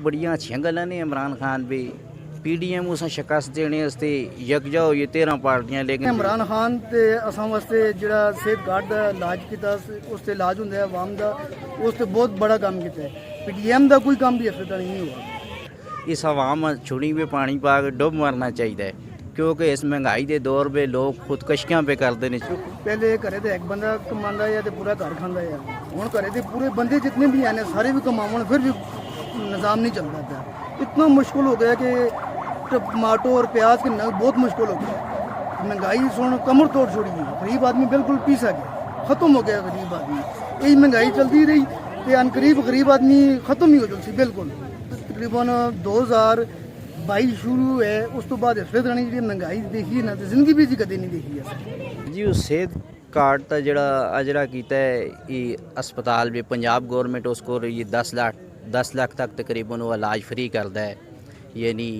बड़ियां अच्छियां गल्लां ने इमरान खान भी PDM उस शिकस्त देने वास्ते यकजा होइए 13 पार्टियां लेकिन इमरान खान ते असां वास्ते जिहड़ा सेहत कार्ड दा इलाज कीता उस ते इलाज हुंदा है आवाम दा उस ते बहुत बड़ा काम कीता है। PDM दा कोई काम भी इस तरह नहीं हुआ। इस हवाम छुड़ी में पानी पा के डुब मरना चाहिए क्योंकि इस महंगाई के दौर में लोग खुदकशियां पे करते हैं। पहले घरे ते एक बंदा कमांदा है ते पूरा घर खांदा है, हुण घरे ते पूरे बंदे जितने भी हैं सारे भी कमावन फिर भी निज़ाम नहीं चलता था। इतना मुश्किल हो गया कि टमाटो और प्याज के नग बहुत मुश्किल हो गया। महंगाई सुन कमर तोड़ छोड़ी है, गरीब आदमी बिल्कुल पीसा गया, ख़त्म हो गया गरीब आदमी। यही महंगाई चलती रही तो अनकरीब गरीब आदमी ख़त्म ही हो जाती बिल्कुल। तकरीबन 2022 शुरू है, उस तो बाद इस तरह जी महंगाई देखी ना तो जिंदगी भी जी कदे नहीं देखी है जी। उस सेहत कार्ड का जड़ा अजरा किया है ये अस्पताल भी पंजाब गौरमेंट उसको ये 10 लाख तक तकरीबन वो इलाज फ्री करता है। यानी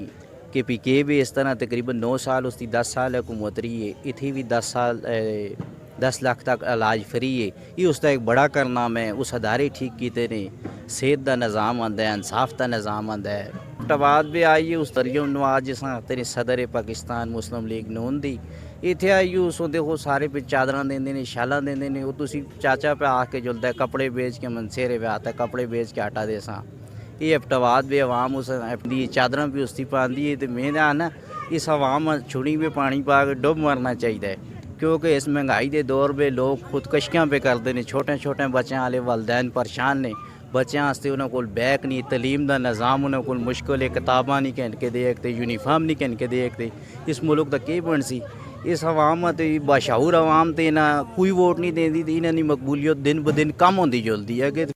कि PK भी इस तरह तकरीबन 9 साल उसकी 10 साल हुकूमत रही है, इतनी भी 10 लाख तक इलाज फ्री है। ये उसका एक बड़ा करनाम है। उस अदारे ठीक किए ने, सेहत का निज़ाम आंदा है, इंसाफ का निज़ाम आंदा है। टबाद भी आई है उस तरीके नवाज जिस तेरे सदर पाकिस्तान मुस्लिम लीग नून दी इतने आई उस देखो सारे पे चादर देंगे ने, शालां देंगे ने। वो तुसी चाचा पे आके जुलता है कपड़े बेच के मनसेरे पे आता है कपड़े बेच के आटा दे सा। ये अफटवाद भी अवाम उस अपनी चादर भी उसकी पाँदी है। तो मैं ना इस अवाम छुड़ी में पानी पा के डुब मरना चाहिए क्योंकि इस महंगाई के दौर में लोग खुदकशियां पे करते हैं। छोटे छोटे बच्चों वाले वालदैन परेशान ने, बच्चों वास्ते उन्होंने कोल बैग नहीं, तलीम का निज़ाम उन्होंने कोल मुश्किल है, किताबां नहीं कहन के दे सकते, यूनीफार्म नहीं कहन के दे सकते। इस मुल्क का केह् बन सी। इस अवाम ते बाशाऊर अवाम ते ना कोई वोट नहीं देंदी, इन्हों की मकबूलियत दिन ब दिन कम होंदी जुलदी है कि